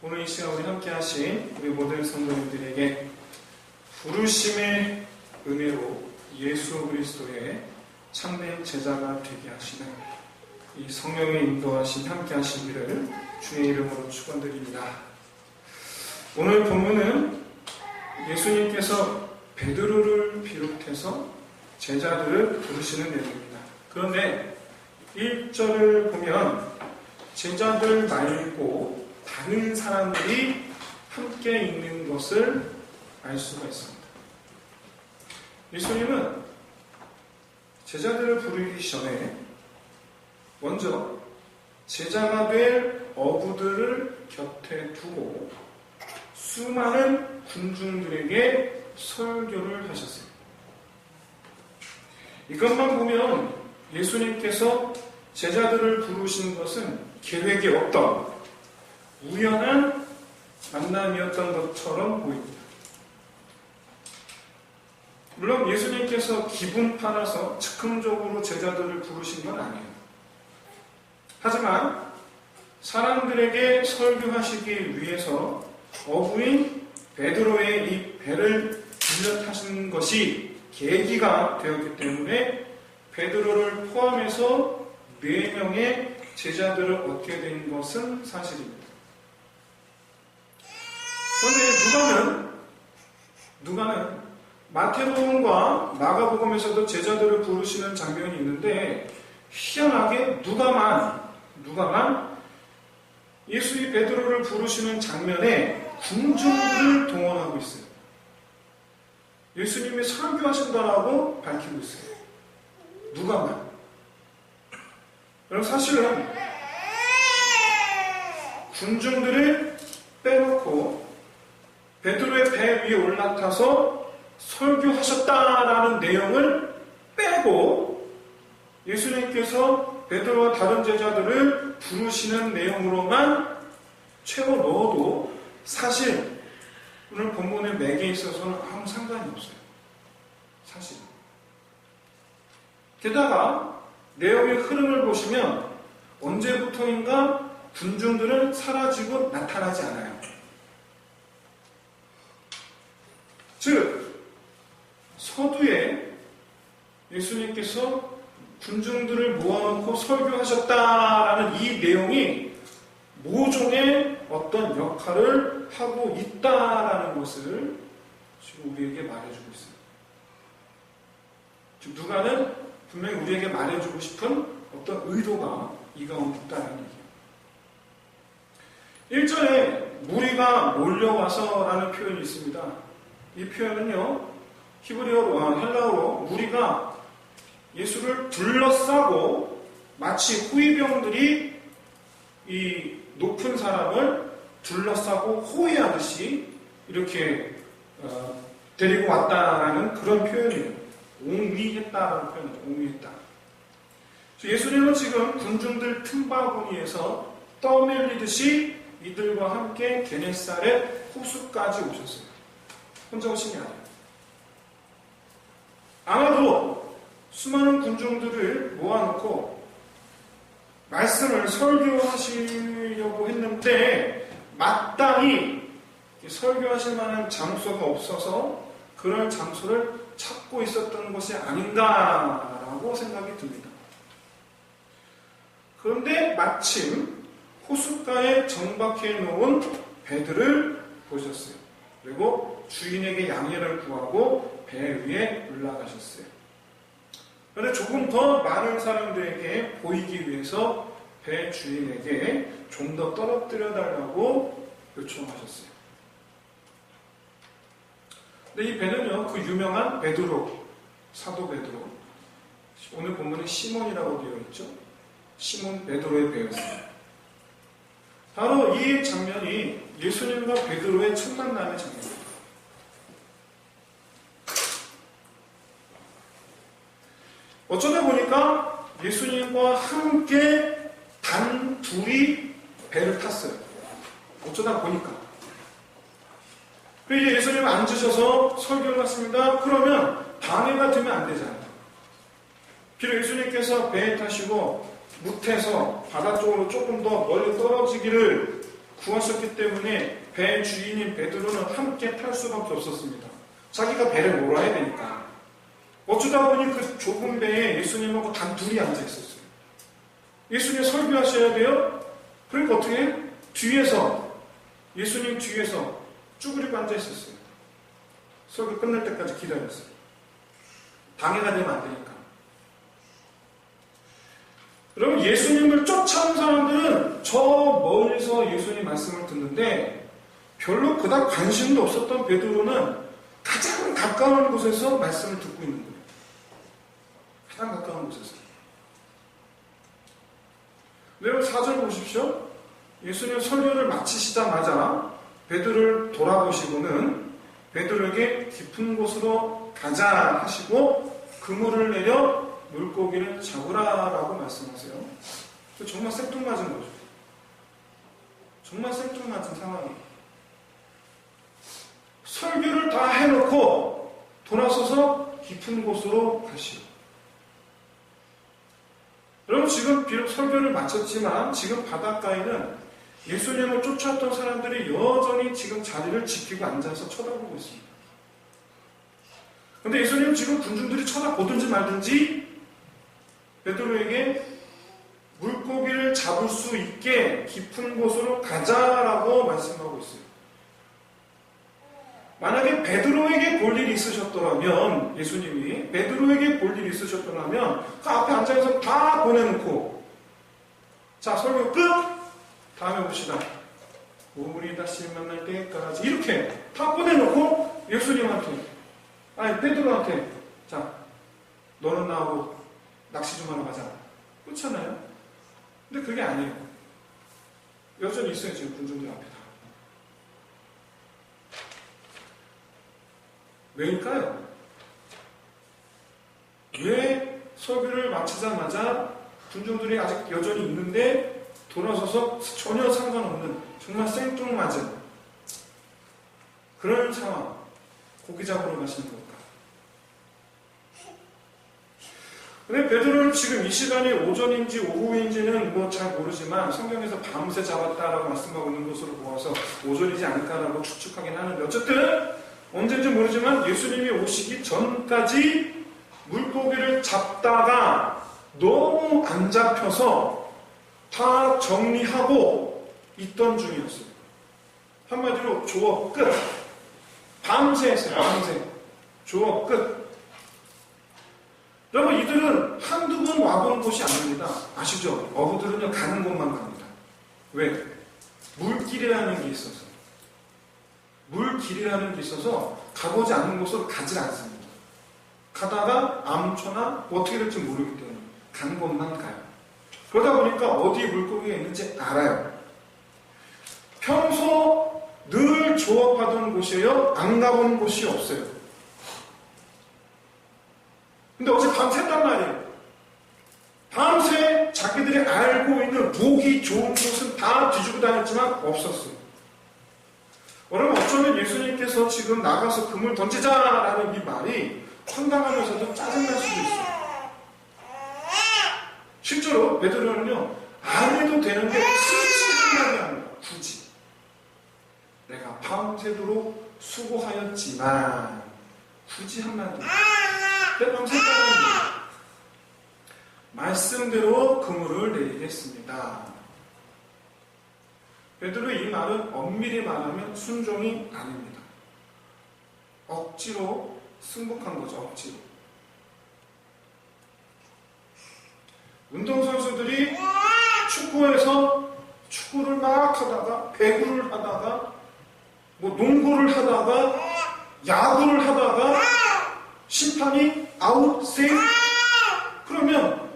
오늘 이 시간 우리 함께 하신 우리 모든 성도님들에게 부르심의 은혜로 예수 그리스도의 참된 제자가 되게 하시는 이 성령의 인도하신 함께 하시기를 주의 이름으로 축원드립니다. 오늘 본문은 예수님께서 베드로를 비롯해서 제자들을 부르시는 내용입니다. 그런데 1절을 보면 제자들 말고 다른 사람들이 함께 있는 것을 알 수가 있습니다. 예수님은 제자들을 부르기 전에 먼저 제자가 될 어부들을 곁에 두고 수많은 군중들에게 설교를 하셨어요. 이것만 보면 예수님께서 제자들을 부르신 것은 계획이 없던 우연한 만남이었던 것처럼 보입니다. 물론 예수님께서 기분 팔아서 즉흥적으로 제자들을 부르신 건 아니에요. 하지만 사람들에게 설교하시기 위해서 어부인 베드로의 이 배를 빌려 타신 것이 계기가 되었기 때문에 베드로를 포함해서 4명의 제자들을 얻게 된 것은 사실입니다. 그런데 누가는 마태복음과 마가복음에서도 제자들을 부르시는 장면이 있는데 희한하게 누가만 예수의 베드로를 부르시는 장면에 군중들을 동원하고 있어요. 예수님이 설교하신다라고 밝히고 있어요. 누가만. 여러분 사실은 군중들을 빼놓고 베드로의 배 위에 올라타서 설교하셨다라는 내용을 빼고 예수님께서 베드로와 다른 제자들을 부르시는 내용으로만 채워 넣어도 사실 오늘 본문의 맥에 있어서는 아무 상관이 없어요. 사실. 게다가 내용의 흐름을 보시면 언제부터인가 군중들은 사라지고 나타나지 않아요. 즉 서두에 예수님께서 군중들을 모아놓고 설교하셨다라는 이 내용이 모종의 어떤 역할을 하고 있다라는 것을 지금 우리에게 말해주고 있어요. 즉 누가는 분명히 우리에게 말해주고 싶은 어떤 의도가 이 가운데 있다는 얘기예요. 1절에 무리가 몰려와서라는 표현이 있습니다. 이 표현은요, 히브리어로, 헬라어로 무리가 예수를 둘러싸고 마치 호위병들이 이 높은 사람을 둘러싸고 호위하듯이 이렇게 데리고 왔다라는 그런 표현이에요. 옹위했다라는 표현이에요. 옹위했다. 예수님은 지금 군중들 틈바구니에서 떠밀리듯이 이들과 함께 게네사렛 호수까지 오셨어요. 혼자 오신 게 아니에요. 아마도 수많은 군중들을 모아놓고 말씀을 설교하시려고 했는데 마땅히 설교하실 만한 장소가 없어서 그런 장소를 찾고 있었던 것이 아닌가라고 생각이 듭니다. 그런데 마침 호숫가에 정박해 놓은 배들을 보셨어요. 그리고 주인에게 양해를 구하고 배 위에 올라가셨어요. 그런데 조금 더 많은 사람들에게 보이기 위해서 배 주인에게 좀 더 떨어뜨려 달라고 요청하셨어요. 근데 이 배는요, 그 유명한 베드로, 사도 베드로, 오늘 본문에 시몬이라고 되어 있죠. 시몬 베드로의 배였어요. 바로 이 장면이 예수님과 베드로의 첫 만남의 장면입니다. 어쩌다 보니까 예수님과 함께 단 둘이 배를 탔어요. 어쩌다 보니까. 그리고 이제 예수님 앉으셔서 설교를 하십니다. 그러면 방해가 되면 안 되잖아요. 비록 예수님께서 배에 타시고 무태서 바다 쪽으로 조금 더 멀리 떨어지기를 구하셨기 때문에 배 주인인 베드로는 함께 탈 수밖에 없었습니다. 자기가 배를 몰아야 되니까. 어쩌다 보니 그 좁은 배에 예수님하고 단 둘이 앉아 있었어요. 예수님 설교하셔야 돼요? 그러니까 어떻게 해? 뒤에서, 예수님 뒤에서 쭈그리고 앉아 있었어요. 설교 끝날 때까지 기다렸어요. 방해가 되면 안 되니까. 여러분, 예수님을 쫓아온 사람들은 저 멀리서 예수님 말씀을 듣는데 별로 그닥 관심도 없었던 베드로는 가장 가까운 곳에서 말씀을 듣고 있는 거예요. 가장 가까운 곳에서. 여러분, 4절 보십시오. 예수님 설교를 마치시자마자 베드로를 돌아보시고는 베드로에게 깊은 곳으로 가자 하시고 그물을 내려 물고기를 잡으라라고 말씀하세요. 정말 생뚱맞은 거죠. 정말 생뚱맞은 상황이에요. 설교를 다 해놓고 돌아서서 깊은 곳으로 가시오. 여러분, 지금 비록 설교를 마쳤지만 지금 바닷가에는 예수님을 쫓아왔던 사람들이 여전히 지금 자리를 지키고 앉아서 쳐다보고 있습니다. 그런데 예수님은 지금 군중들이 쳐다보든지 말든지 베드로에게 물고기를 잡을 수 있게 깊은 곳으로 가자라고 말씀하고 있어요. 만약에 베드로에게 볼 일이 있으셨더라면, 예수님이 베드로에게 볼 일이 있으셨더라면 그 앞에 앉아서 다 보내놓고 자, 설교 끝! 다음에 봅시다. 우리 다시 만날 때까지 이렇게 다 보내놓고 예수님한테, 아니 베드로한테, 자, 너는 나하고 낚시 좀 하러 가자. 그렇잖아요? 근데 그게 아니에요. 여전히 있어요, 지금 군중들 앞에 다. 왜일까요? 왜 설교를 마치자마자 군중들이 아직 여전히 있는데 돌아서서 전혀 상관없는 정말 생뚱맞은 그런 상황, 고기 잡으러 가시는 걸까? 근데 베드로는 지금 이 시간이 오전인지 오후인지는 뭐 잘 모르지만 성경에서 밤새 잡았다라고 말씀하고 있는 것으로 보아서 오전이지 않을까라고 추측하긴 하는데, 어쨌든 언제인지 모르지만 예수님이 오시기 전까지 물고기를 잡다가 너무 안 잡혀서 다 정리하고 있던 중이었어요. 한마디로 조업 끝. 밤새 했어요. 밤새. 조업 끝. 여러분, 이들은 한두 번 와본 곳이 아닙니다. 아시죠? 어부들은요, 가는 곳만 갑니다. 왜? 물길이라는 게 있어서. 물길이라는 게 있어서 가보지 않는 곳으로 가지 않습니다. 가다가 아무초나 어떻게 될지 모르기 때문에 가는 곳만 가요. 그러다 보니까 어디에 물고기가 있는지 알아요. 평소 늘 조업하던 곳이에요. 안 가본 곳이 없어요. 근데 어제 밤샜단 말이에요. 밤새 자기들이 알고 있는 보기 좋은 곳은 다 뒤지고 다녔지만 없었어요. 여러분, 어쩌면 예수님께서 지금 나가서 그물 던지자라는 이 말이 황당하면서도 짜증날 수도 있어요. 실제로 베드로는요, 안 해도 되는데 굳이 한마디 합니다. 굳이. 내가 밤새도록 수고하였지만 굳이 한마디. 내가 밤새도록 말씀대로 그물을 내리겠습니다. 베드로의 이 말은 엄밀히 말하면 순종이 아닙니다. 억지로 승복한 거죠. 억지로. 운동선수들이 축구에서 축구를 막 하다가 배구를 하다가 뭐 농구를 하다가 야구를 하다가 심판이 아웃, 세이브, 그러면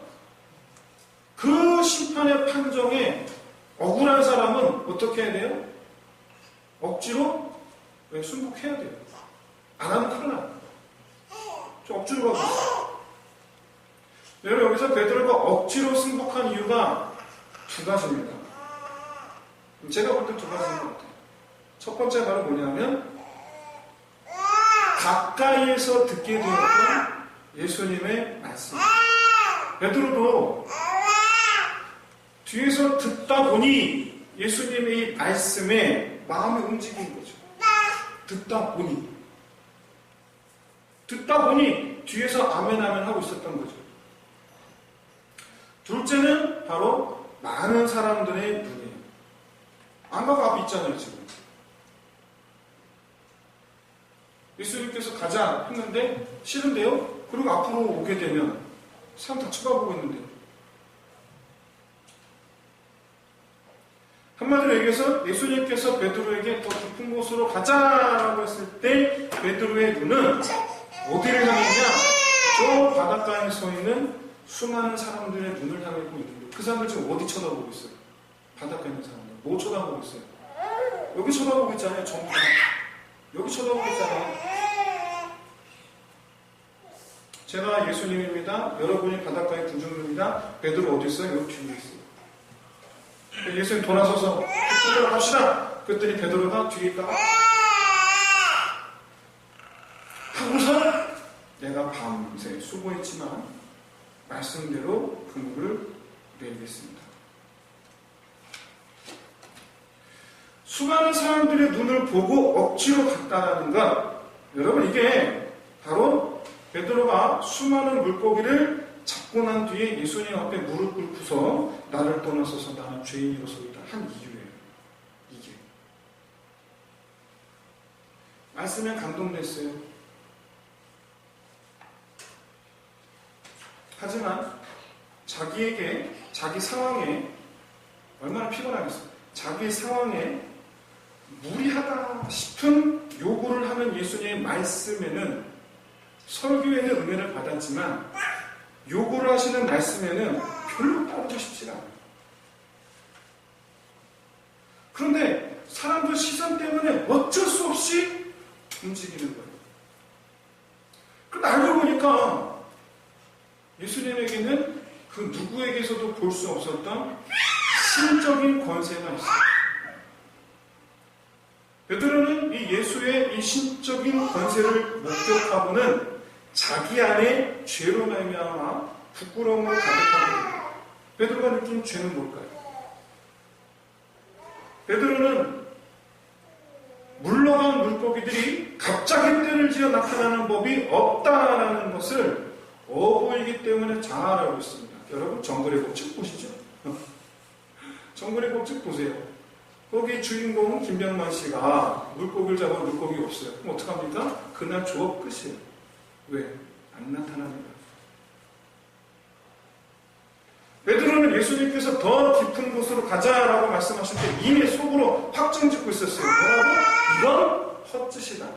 그 심판의 판정에 억울한 사람은 어떻게 해야 돼요? 억지로 순복해야 돼요. 안 하면 큰일 나요. 저 억지로 가고 있어요. 여러분, 여기서 베드로가 억지로 승복한 이유가 두 가지입니다. 제가 볼 때 두 가지인 것 같아요. 첫 번째 말은 뭐냐면 가까이에서 듣게 되었던 예수님의 말씀. 베드로도 뒤에서 듣다 보니 예수님의 이 말씀에 마음이 움직인 거죠. 듣다 보니 뒤에서 아멘 아멘 하고 있었던 거죠. 둘째는 바로 많은 사람들의 눈이에요. 안가가 앞에 있잖아요, 지금. 예수님께서 가자 했는데 싫은데요? 그리고 앞으로 오게 되면 사람 다 쳐다보고 있는데. 한마디로 얘기해서 예수님께서 베드로에게 더 깊은 곳으로 가자라고 했을 때 베드로의 눈은 어디를 향했냐? 저 바닷가에 서 있는 수많은 사람들의 눈을 향하고 있는데 그 사람들 지금 어디 쳐다보고 있어요? 바닷가에 있는 사람들. 뭐 쳐다보고 있어요? 여기 쳐다보고 있잖아요. 전부 다. 여기 쳐다보고 있잖아요. 제가 예수님입니다. 여러분이 바닷가에 군중입니다. 베드로 어디 있어요? 여기 뒤에 있어요. 예수님 돌아서서 베드로 갑시다. 그랬더니 베드로가 뒤에 있다가 하고서 내가 밤새 수고했지만 말씀대로 그물을 내리겠습니다. 수많은 사람들의 눈을 보고 억지로 갔다라는 것, 여러분 이게 바로 베드로가 수많은 물고기를 잡고 난 뒤에 예수님 앞에 무릎 꿇고서 나를 떠나서서 나는 죄인으로서이다 한 이유예요. 이게 말씀에 감동됐어요. 하지만 자기에게 자기 상황에 얼마나 피곤하겠어요. 자기 상황에 무리하다 싶은 요구를 하는 예수님의 말씀에는 설교에는 은혜를 받았지만 요구를 하시는 말씀에는 별로 따르고 싶지 않아요. 그런데 사람들 시선 때문에 어쩔 수 없이 움직이는 거예요. 그런데 알고 보니까 예수님에게는 그 누구에게서도 볼 수 없었던 신적인 권세가 있어요. 베드로는 이 예수의 이 신적인 권세를 목격하고는 자기 안에 죄로 말미암아 부끄러움을 가득하게 됩니다. 베드로가 느낀 죄는 뭘까요? 베드로는 물러간 물고기들이 갑자기 떼를 지어 나타나는 법이 없다라는 것을 어부이기 때문에 잘 알고 있습니다. 여러분 정글의 법칙 보시죠. 정글의 법칙 보세요. 거기 주인공은 김병만 씨가 물고기를 잡아 물고기 없어요. 그럼 어떡합니까? 그날 조업 끝이에요. 왜? 안 나타납니다. 베드로는 예수님께서 더 깊은 곳으로 가자라고 말씀하실 때 이미 속으로 확정 짓고 있었어요. 뭐라고? 이건 헛짓이다.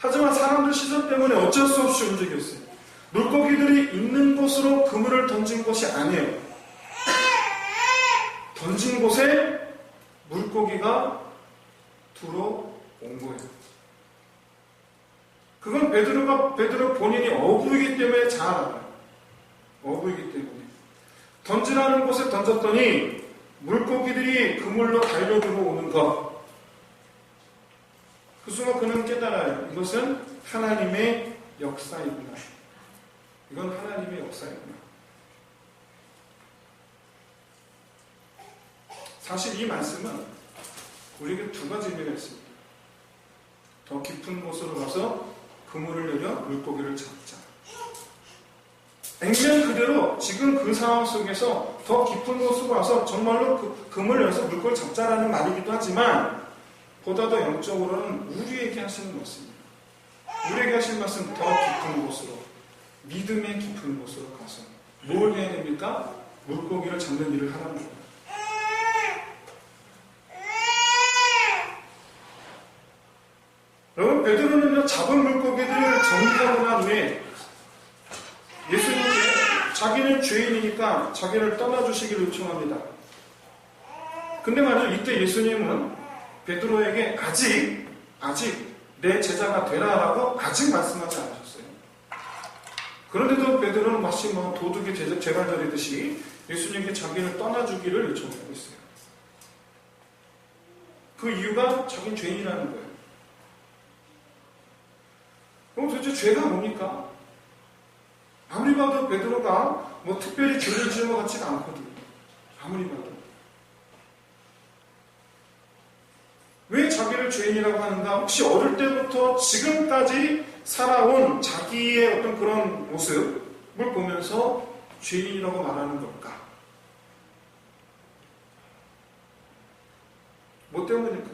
하지만 사람들 시선 때문에 어쩔 수 없이 움직였어요. 물고기들이 있는 곳으로 그물을 던진 것이 아니에요. 던진 곳에 물고기가 들어온 거예요. 그건 베드로 본인이 어부이기 때문에 잘 알아요. 어부이기 때문에. 던지라는 곳에 던졌더니 물고기들이 그물로 달려 들어오는 것. 그 순간 그는 깨달아요. 이것은 하나님의 역사이구나. 이건 하나님의 역사이구나. 사실 이 말씀은 우리에게 두 가지 의미가 있습니다. 더 깊은 곳으로 가서 그물을 내려 물고기를 잡자. 액면 그대로 지금 그 상황 속에서 더 깊은 곳으로 가서 정말로 그물을 내서 물고기를 잡자라는 말이기도 하지만 보다 더 영적으로는 우리에게 하시는 말씀입니다. 우리에게 하시는 말씀은 더 깊은 곳으로, 믿음의 깊은 곳으로 가서 뭘 해야 됩니까? 물고기를 잡는 일을 하라는 거예요. 여러분, 베드로는요, 잡은 물고기들을 정리하고 난 후에 예수님께 자기는 죄인이니까 자기를 떠나주시기를 요청합니다. 근데 말이죠, 이때 예수님은 베드로에게 아직 내 제자가 되라라고 아직 말씀하지 않으셨어요. 그런데도 베드로는 마치 도둑이 재발절이듯이 예수님께 자기를 떠나주기를 요청하고 있어요. 그 이유가 자기는 죄인이라는 거예요. 그럼 도대체 죄가 뭡니까? 아무리 봐도 베드로가 특별히 죄를 지은 것 같지가 않거든요. 아무리 봐도. 왜 자기를 죄인이라고 하는가? 혹시 어릴 때부터 지금까지 살아온 자기의 어떤 그런 모습을 보면서 죄인이라고 말하는 걸까? 뭐 때문일까?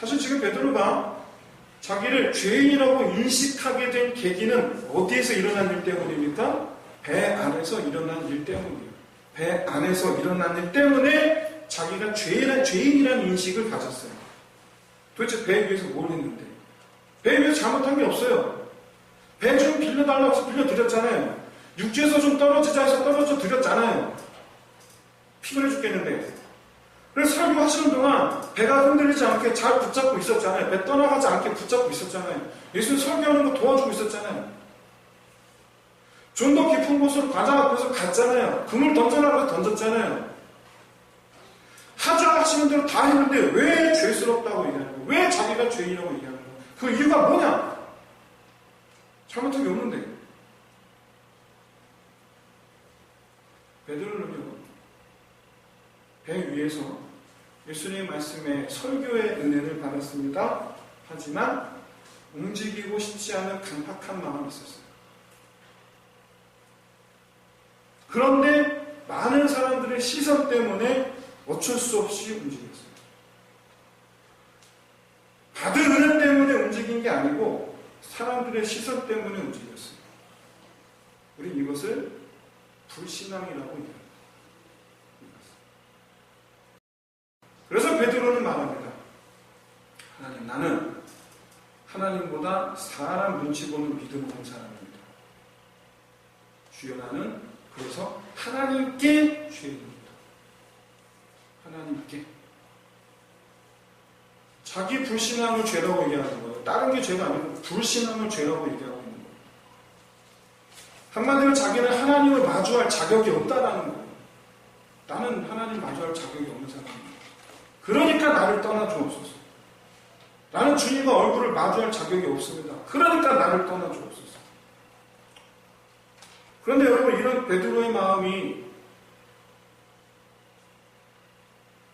사실 지금 베드로가 자기를 죄인이라고 인식하게 된 계기는 어디에서 일어난 일 때문입니까? 배 안에서 일어난 일 때문이에요. 배 안에서 일어난 일 때문에 자기가 죄인이라는 인식을 가졌어요. 도대체 배 위에서 뭘 했는데? 배 위에서 잘못한 게 없어요. 배 좀 빌려달라고 해서 빌려드렸잖아요. 육지에서 좀 떨어지자 해서 떨어져 드렸잖아요. 피곤해 죽겠는데. 그래서 설교하시는 동안 배가 흔들리지 않게 잘 붙잡고 있었잖아요. 배 떠나가지 않게 붙잡고 있었잖아요. 예수님 설교하는 거 도와주고 있었잖아요. 좀 더 깊은 곳으로 가자 그래서 갔잖아요. 금을 던져라고 해서 던졌잖아요. 하자 하시는 대로 다 했는데 왜 죄스럽다고 얘기하는 거예요? 왜 자기가 죄인이라고 얘기하는 거예요? 그 이유가 뭐냐? 잘못한 게 없는데. 베드로는요, 배 위에서 예수님의 말씀에 설교의 은혜를 받았습니다. 하지만 움직이고 싶지 않은 강팍한 마음이 있었어요. 그런데 많은 사람들의 시선 때문에 어쩔 수 없이 움직였어요. 받은 은혜 때문에 움직인 게 아니고 사람들의 시선 때문에 움직였어요. 우린 이것을 불신앙이라고 얘기합니다. 그래서 베드로는 말합니다. 하나님, 나는 하나님보다 사람 눈치 보는 믿음 없는 사람입니다. 주여, 나는 그래서 하나님께 죄인입니다. 하나님께. 자기 불신앙을 죄라고 얘기하는 거예요. 다른 게 죄가 아니고 불신앙을 죄라고 얘기하고 있는 거예요. 한마디로 자기는 하나님을 마주할 자격이 없다라는 거예요. 나는 하나님 마주할 자격이 없는 사람입니다. 그러니까 나를 떠나주옵소서. 나는 주님과 얼굴을 마주할 자격이 없습니다. 그러니까 나를 떠나주옵소서. 그런데 여러분, 이런 베드로의 마음이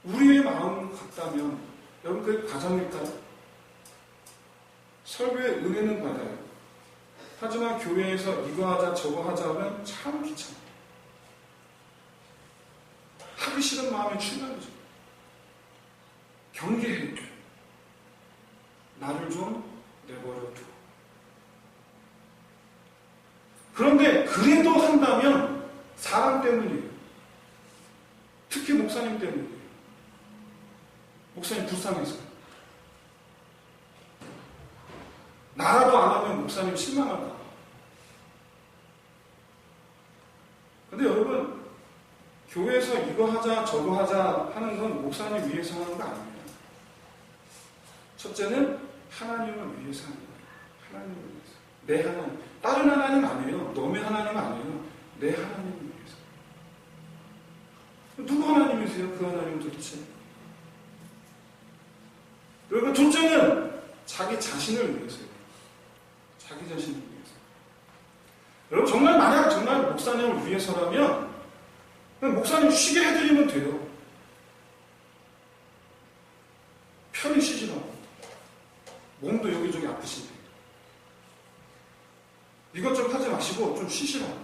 우리의 마음 같다면 여러분, 그게 과장일까요? 설교의 은혜는 받아요. 하지만 교회에서 이거 하자 저거 하자 하면 참 귀찮아요. 하기 싫은 마음이 출발이죠. 경계해. 나를 좀 내버려둬. 그런데 그래도 한다면 사람 때문이에요. 특히 목사님 때문이에요. 목사님 불쌍해서. 나라도 안 하면 목사님 실망할까. 근데 여러분, 교회에서 이거 하자 저거 하자 하는 건 목사님 위해서 하는 거 아니에요. 첫째는 하나님을 위해서 하는 거예요. 하나님을 위해서. 내 하나님. 다른 하나님 아니에요. 너의 하나님 아니에요. 내 하나님을 위해서. 누구 하나님이세요? 그 하나님 도대체. 그리고 둘째는 자기 자신을 위해서요. 자기 자신을 위해서. 여러분, 정말 목사님을 위해서라면 그냥 목사님 쉬게 해드리면 돼요. 편히 쉬시라고. 몸도 여기저기 아프신데. 이것저것 하지 마시고 좀 쉬시라고.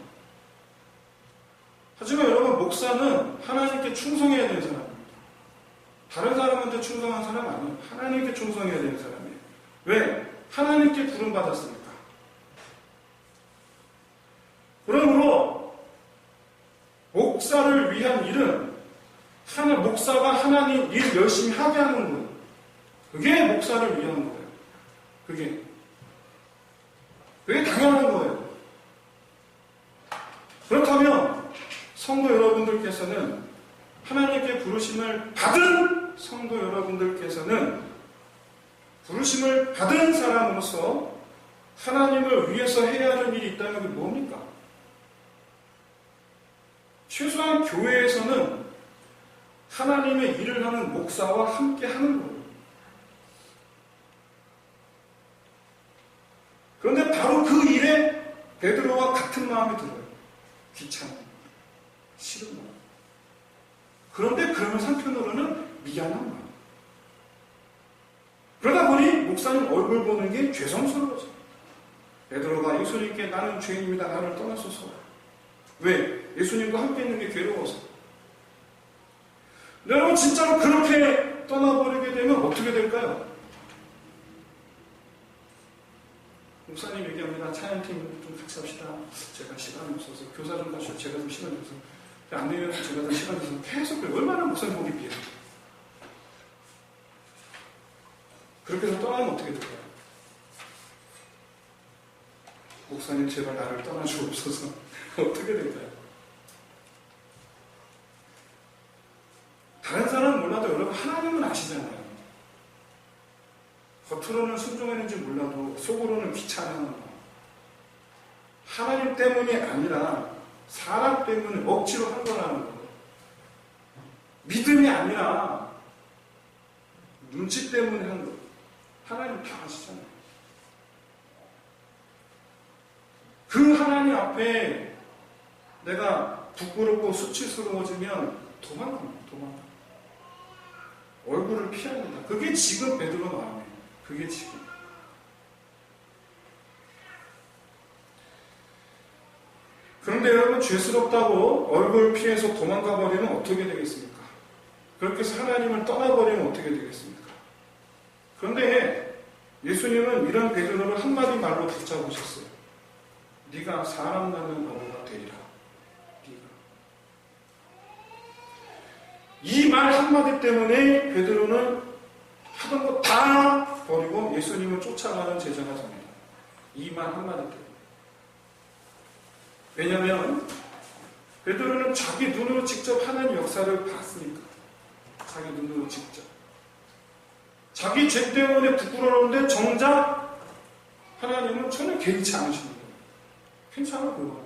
하지만 여러분, 목사는 하나님께 충성해야 되는 사람입니다. 다른 사람한테 충성한 사람 아니에요. 하나님께 충성해야 되는 사람이에요. 왜? 하나님께 부름받았으니까. 그러므로 목사를 위한 일은 목사가 하나님 일 열심히 하게 하는 거예요. 그게 목사를 위한 거예요. 그게 당연한 거예요. 그렇다면 성도 여러분들께서는 하나님께 부르심을 받은 성도 여러분들께서는 부르심을 받은 사람으로서 하나님을 위해서 해야 하는 일이 있다면 그게 뭡니까? 최소한 교회에서는 하나님의 일을 하는 목사와 함께 하는 거예요. 그런데 바로 그 일에 베드로와 같은 마음이 들어요. 귀찮아. 싫은 마음. 그런데 그러면서 한편으로는 미안한 마음. 그러다 보니 목사님 얼굴 보는 게 죄송스러워져. 베드로가 예수님께 나는 죄인입니다. 나를 떠나소서. 왜? 예수님과 함께 있는 게 괴로워서. 여러분 진짜로 그렇게 떠나버리게 되면 어떻게 될까요? 목사님 얘기합니다. 차연팀 좀 같이 합시다. 제가 시간이 없어서 교사 좀 가시고 제가 좀 시간이 없어서 안 되면 제가 좀 시간이 없어서 계속 그래요. 얼마나 목사님 보기 비해요. 그렇게 해서 떠나면 어떻게 될까요? 목사님 제발 나를 떠나주옵소서. 어떻게 될까요? 다른 사람은 몰라도 여러분 하나님은 아시잖아요. 겉으로는 순종했는지 몰라도 속으로는 귀찮아하는 거. 하나님 때문이 아니라 사람 때문에 억지로 한 거라는 거. 믿음이 아니라 눈치 때문에 한 거. 하나님 다 아시잖아요. 그 하나님 앞에 내가 부끄럽고 수치스러워지면 도망갑니다. 도망가. 얼굴을 피합니다. 그게 지금 베드로 마음이에요. 그게 지금. 그런데 여러분 죄스럽다고 얼굴 피해서 도망가 버리면 어떻게 되겠습니까? 그렇게 해서 하나님을 떠나버리면 어떻게 되겠습니까? 그런데 예수님은 이런 베드로를 한마디 말로 붙잡으셨어요. 네가 사람 낳는 어부가 되리라. 이 말 한마디 때문에 베드로는 하던 거 다 버리고 예수님을 쫓아가는 제자가 됩니다. 이 말 한마디 때문에. 왜냐하면 베드로는 자기 눈으로 직접 하나님 역사를 봤으니까. 자기 눈으로 직접. 자기 죄 때문에 부끄러운데 정작 하나님은 전혀 개의치 않으시는 거예요. 괜찮아 그거.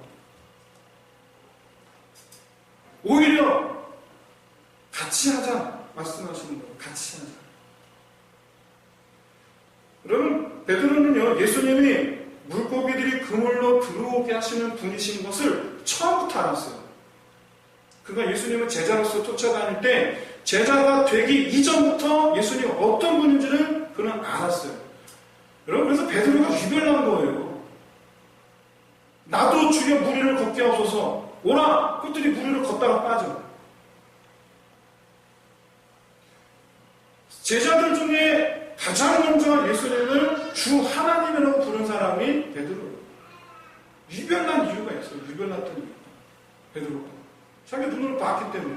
오히려 같이 하자 말씀하시는 거예요. 같이 하자. 여러분 베드로는요 예수님이 물고기들이 그물로 들어오게 하시는 분이신 것을 처음부터 알았어요. 그가 예수님을 제자로서 쫓아다닐 때 제자가 되기 이전부터 예수님이 어떤 분인지를 그는 알았어요. 여러분 그래서 베드로가 유별난 거예요. 나도 주여 무리를 걷게 하소서. 오라! 그랬더니 무리를 걷다가 빠져. 제자들 중에 가장 먼저 예수님을 주 하나님이라고 부른 사람이 베드로예요. 유별난 이유가 있어요. 유별났던 이유. 베드로가. 자기 눈으로 봤기 때문에.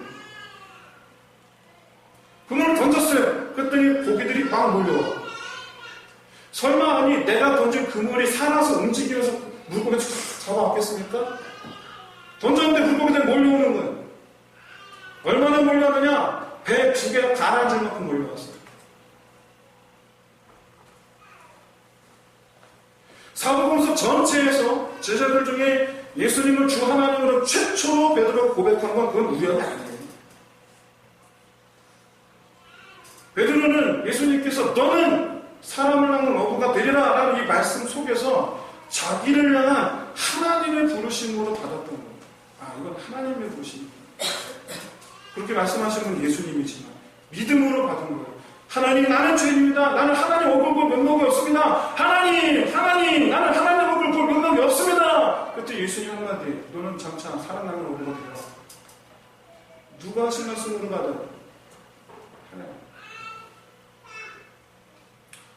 그물을 던졌어요. 그랬더니 고기들이 막 몰려와. 설마 아니 내가 던진 그물이 살아서 움직이면서 물고기를 잡아왔겠습니까? 던졌는데 물고기들이 몰려오는 거예요. 얼마나 몰려오느냐? 배 2개가 가라앉을 만큼 몰려왔어요. 사도행서 전체에서 제자들 중에 예수님을 주 하나님으로 최초로 베드로가 고백한 건 그건 우연이 아니에요. 베드로는 예수님께서 너는 사람을 낳는 어부가 되리라 라는 이 말씀 속에서 자기를 향한 하나님의 부르심으로 받았던 거예요. 아, 이건 하나님의 부르심이다. 그렇게 말씀하시는 건 예수님이지만 믿음으로 받은 거예요. 하나님 나는 죄인입니다. 나는 하나님 얼굴 볼 면목이 없습니다. 하나님 나는 하나님 얼굴 볼 면목이 없습니다. 그때 예수님 한마디 너는 장차 사람 낳는 어부가 되라. 누가 하신 말씀으로 받아요? 하나님.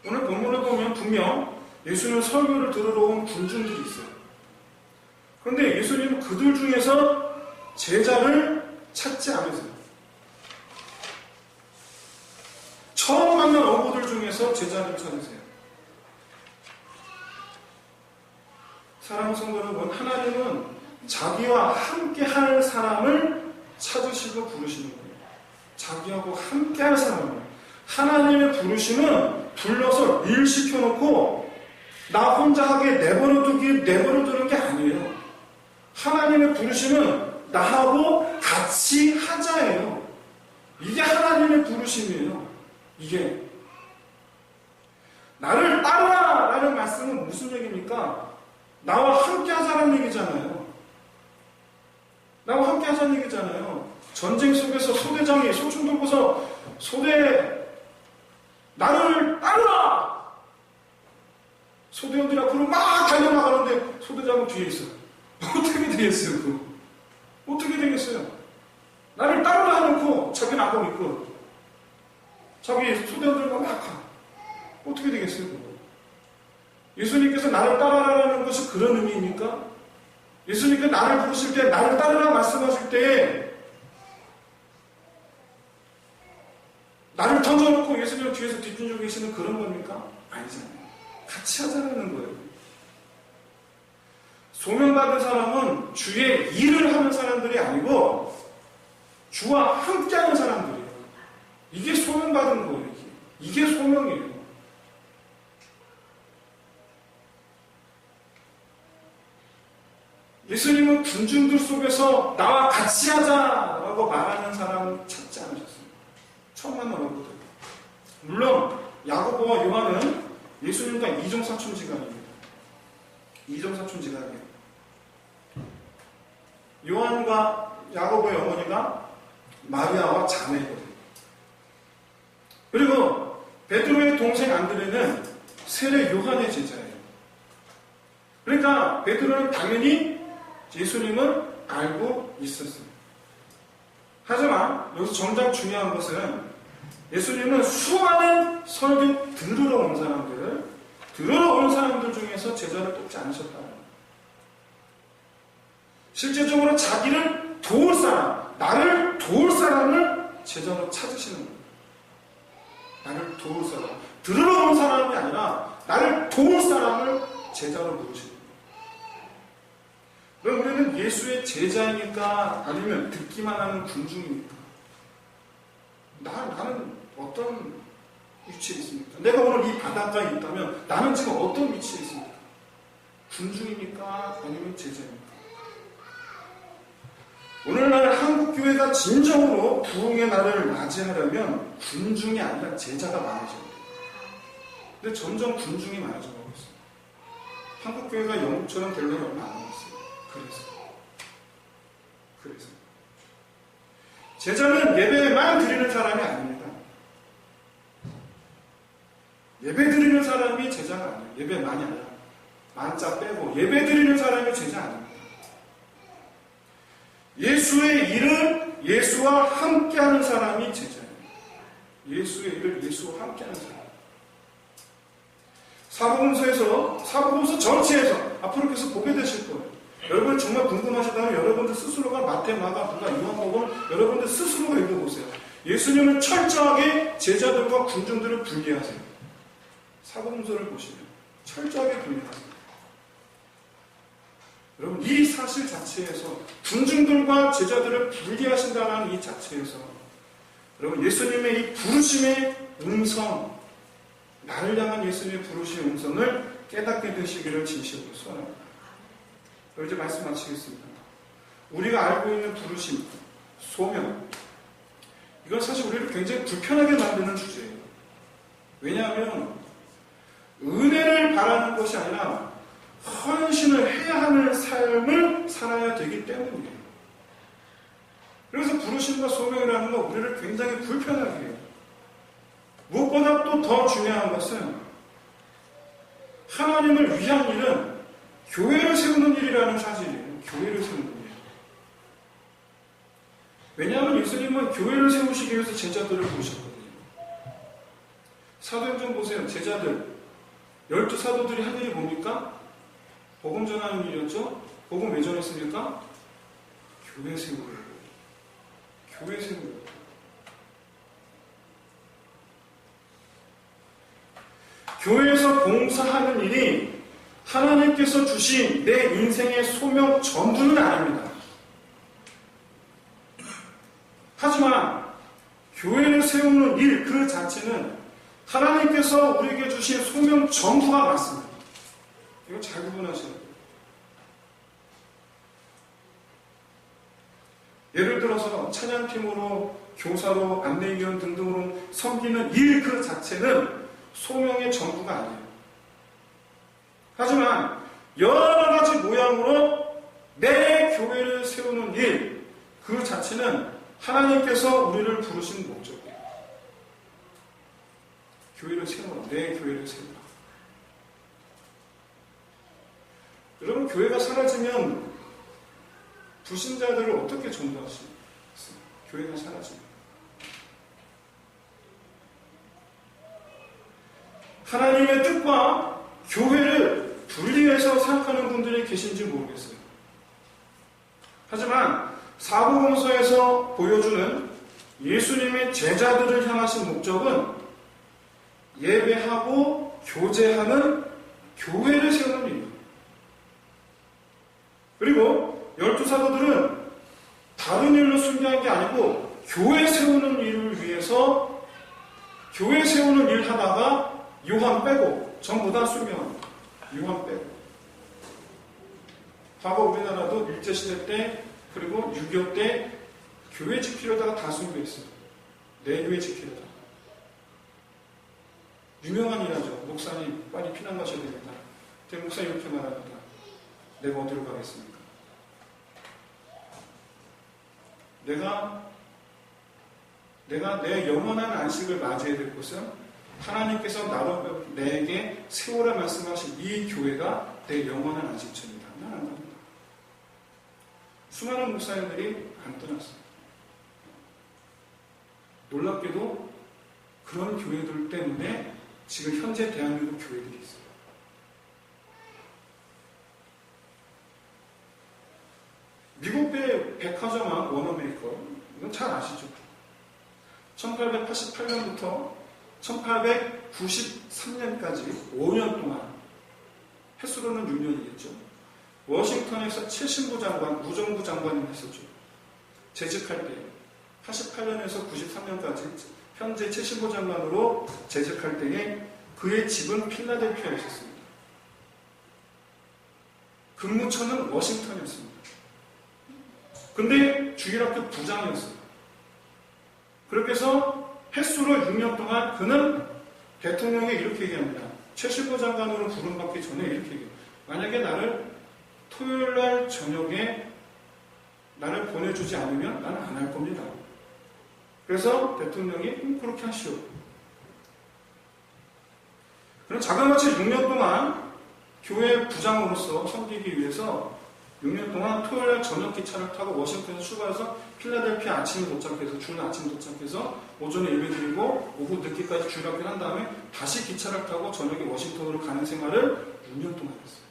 오늘 본문을 보면 분명 예수님 설교를 들으러 온 군중들이 있어요. 그런데 예수님은 그들 중에서 제자를 찾지 않으세요. 처음 만난 어부들 중에서 제자를 찾으세요. 사랑하는 성도 여러분, 하나님은 자기와 함께 할 사람을 찾으시고 부르시는 거예요. 자기하고 함께 할 사람을. 하나님의 부르심은 불러서 일 시켜놓고 나 혼자 하게 내버려두는 게 아니에요. 하나님의 부르심은 나하고 같이 하자예요. 이게 하나님의 부르심이에요. 이게 나를 따르라 라는 말씀은 무슨 얘기입니까? 나와 함께 하자는 얘기잖아요. 나와 함께 하자는 얘기잖아요. 전쟁 속에서 소대장이 소총 들고서 소대 나를 따르라! 소대원들이 앞으로 막 달려나가는데 소대장은 뒤에 있어. 어떻게 되겠어요, 그거? 어떻게 되겠어요? 나를 따르라 해놓고 자기는 안 가고 있고 자기 소대원들과 막 가. 어떻게 되겠어요, 그거? 예수님께서 나를 따르라는 것이 그런 의미입니까? 예수님께서 나를 부르실 때 나를 따르라 말씀하실 때 나를 던져놓고 예수님을 뒤에서 뒷준주고 계시는 그런 겁니까? 아니잖아요. 같이 하자는 거예요. 소명받은 사람은 주의 일을 하는 사람들이 아니고 주와 함께하는 사람들이에요. 이게 소명받은 거예요. 이게 소명이에요. 예수님은 군중들 속에서 나와 같이 하자라고 말하는 사람은 찾지 않으셨어요. 처음 만난 얼굴들. 물론 야고보와 요한은 예수님과 이종사촌지간입니다. 이종사촌지간이에요. 요한과 야고보의 어머니가 마리아와 자매거든요. 그리고 베드로의 동생 안드레는 세례 요한의 제자예요. 그러니까 베드로는 당연히 예수님을 알고 있었어요. 하지만 여기서 정작 중요한 것은 예수님은 수많은 설교 들으러 온 사람들 중에서 제자를 뽑지 않으셨다는 거예요. 실제적으로 자기를 도울 사람, 나를 도울 사람을 제자로 찾으시는 거예요. 나를 도울 사람. 들으러 온 사람이 아니라 나를 도울 사람을 제자로 부르시는 거예요. 그럼 우리는 예수의 제자입니까? 아니면 듣기만 하는 군중입니까? 나는 어떤 위치에 있습니까? 내가 오늘 이 바닷가에 있다면 나는 지금 어떤 위치에 있습니까? 군중입니까? 아니면 제자입니까? 오늘날 한국교회가 진정으로 부흥의 날을 맞이하려면 군중이 아니라 제자가 많아져야 돼요. 근데 점점 군중이 많아져 가고 있어요. 한국교회가 영국처럼 될 날이 얼마 안 남았어요. 그래서 제자는 예배만 드리는 사람이 아닙니다. 예배 드리는 사람이 제자가 아니에요. 예배만이 아니라 만자 빼고 예배 드리는 사람이 제자 아닙니다. 예수의 일을 예수와 함께하는 사람이 제자예요. 예수의 일을 예수와 함께하는 사람. 사복음서 전체에서 앞으로 계속 보게 되실 거예요. 여러분 정말 궁금하시다면 여러분들 스스로가 마태, 마가, 누가, 요한복음 여러분들 스스로가 읽어보세요. 예수님은 철저하게 제자들과 군중들을 분리하세요. 사복음서를 보시면 철저하게 분리하세요. 여러분 이 사실 자체에서 군중들과 제자들을 분리하신다는 이 자체에서 여러분 예수님의 이 부르심의 음성, 나를 향한 예수님의 부르심의 음성을 깨닫게 되시기를 진심으로 소원합니다. 이제 말씀 마치겠습니다. 우리가 알고 있는 부르심, 소명, 이건 사실 우리를 굉장히 불편하게 만드는 주제예요. 왜냐하면 은혜를 바라는 것이 아니라 헌신을 해야 하는 삶을 살아야 되기 때문이에요. 그래서 부르심과 소명이라는 건 우리를 굉장히 불편하게 해요. 무엇보다 또 더 중요한 것은 하나님을 위한 일은 교회를 세우는 일이라는 사실이에요. 교회를 세우는 일. 왜냐하면 예수님은 교회를 세우시기 위해서 제자들을 부르셨거든요. 사도행전 보세요. 제자들 12사도들이 한 일이 뭡니까? 복음 전하는 일이었죠. 복음 왜 전했습니까? 교회 세우려고. 교회 세우려고. 교회에서 봉사하는 일이 하나님께서 주신 내 인생의 소명 전부는 아닙니다. 하지만 교회를 세우는 일 그 자체는 하나님께서 우리에게 주신 소명 전부가 맞습니다. 이거 잘 구분하셔야 돼요. 예를 들어서 찬양팀으로, 교사로, 안내위원 등등으로 섬기는 일 그 자체는 소명의 전부가 아니에요. 하지만 여러 가지 모양으로 내 교회를 세우는 일, 그 자체는 하나님께서 우리를 부르신 목적이에요. 교회를 세우라. 내 교회를 세우라. 여러분, 교회가 사라지면 불신자들을 어떻게 전도하시겠어요? 교회가 사라지면. 하나님의 뜻과 교회를 분리해서 생각하는 분들이 계신지 모르겠어요. 하지만 사복음서에서 보여주는 예수님의 제자들을 향하신 목적은 예배하고 교제하는 교회를 세우는 일이에요. 그리고 12사도들은 다른 일로 순교한 게 아니고 교회 세우는 일을 위해서 교회 세우는 일 하다가 요한 빼고 전부 다 순교합니다. 요한 빼고. 과거 우리나라도 일제시대 때 그리고 6.25 때 교회 지키려다가 다 순교했어요. 내 교회 지키려다가. 유명한 일하죠. 목사님 빨리 피난 가셔야 됩니다. 근데 목사님 이렇게 말합니다. 내가 어디로 가겠습니까? 내가 내 영원한 안식을 맞이해야 될 곳은 하나님께서 내게 세우라 말씀하신 이 교회가 내 영원한 안식처입니다. 난 안 갑니다. 수많은 목사님들이 안 떠났어요. 놀랍게도 그런 교회들 때문에 지금 현재 대한민국 교회들이 있어요. 미국의 백화점왕 워너메이커, 이건 잘 아시죠? 1888년부터 1893년까지 5년 동안, 횟수로는 6년이겠죠. 워싱턴에서 최신부 장관, 무정부 장관을 했었죠. 재직할 때, 88년에서 93년까지 현재 최신부 장관으로 재직할 때에 그의 집은 필라델피아에 있었습니다. 근무처는 워싱턴이었습니다. 근데 주일학교 부장이었어요. 그렇게 해서 횟수로 6년 동안 그는 대통령에 이렇게 얘기합니다. 최신부 장관으로 부름받기 전에 이렇게 얘기해요. 만약에 나를 토요일날 저녁에 나를 보내주지 않으면 나는 안 할 겁니다. 그래서 대통령이 그렇게 하시오. 그럼 자그마치 6년 동안 교회 부장으로서 섬기기 위해서 6년 동안 토요일날 저녁 기차를 타고 워싱턴에서 출발해서 필라델피아 아침에 도착해서 주일 아침 도착해서 오전에 예배드리고 오후 늦게까지 주일학교를 한 다음에 다시 기차를 타고 저녁에 워싱턴으로 가는 생활을 6년 동안 했어요.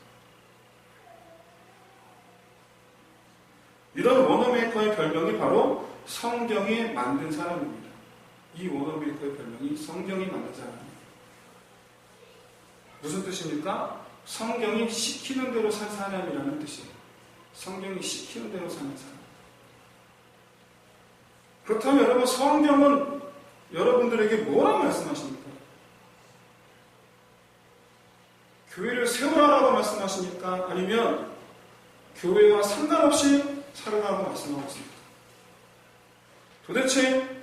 이런 워너메이커의 별명이 바로 성경이 만든 사람입니다. 이 워너메이커의 별명이 성경이 만든 사람입니다. 무슨 뜻입니까? 성경이 시키는 대로 산 사람이라는 뜻이에요. 성경이 시키는 대로 사는 사람. 그렇다면 여러분, 성경은 여러분들에게 뭐라고 말씀하십니까? 교회를 세우라라고 말씀하십니까? 아니면 교회와 상관없이 살아라고 말씀하고 있습니까? 도대체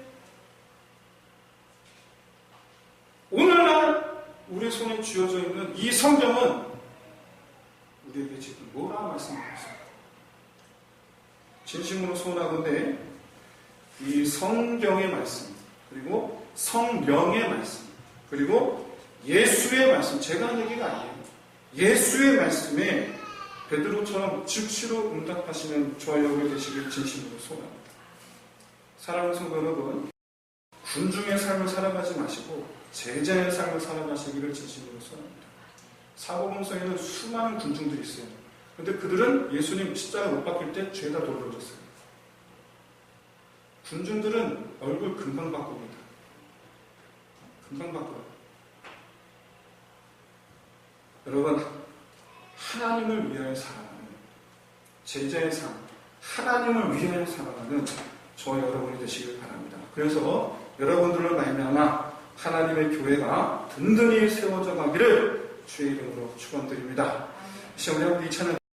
오늘날 우리 손에 쥐어져 있는 이 성경은 우리에게 지금 뭐라고 말씀하고 있습니까? 진심으로 소원하건대 이 성경의 말씀, 그리고 성령의 말씀, 그리고 예수의 말씀, 제가 한 얘기가 아니에요. 예수의 말씀에 베드로처럼 즉시로 응답하시는 저와 여러분이 되시길 진심으로 소원합니다. 사랑하는 성도 여러분, 군중의 삶을 살아가지 마시고 제자의 삶을 살아가시기를 진심으로 소원합니다. 사복음서에는 수많은 군중들이 있어요. 그런데 그들은 예수님 십자가 못 박힐 때 죄다 돌려줬어요. 군중들은 얼굴 금방 바꿉니다. 금방 바꿔요. 여러분, 하나님을 위하여 살아가는 제자의 삶, 하나님을 위하여 살아가는 저와 여러분이 되시길 바랍니다. 그래서 여러분들로 말미암아 하나님의 교회가 든든히 세워져 가기를 주의 이름으로 축원드립니다. 시험을 이 찬양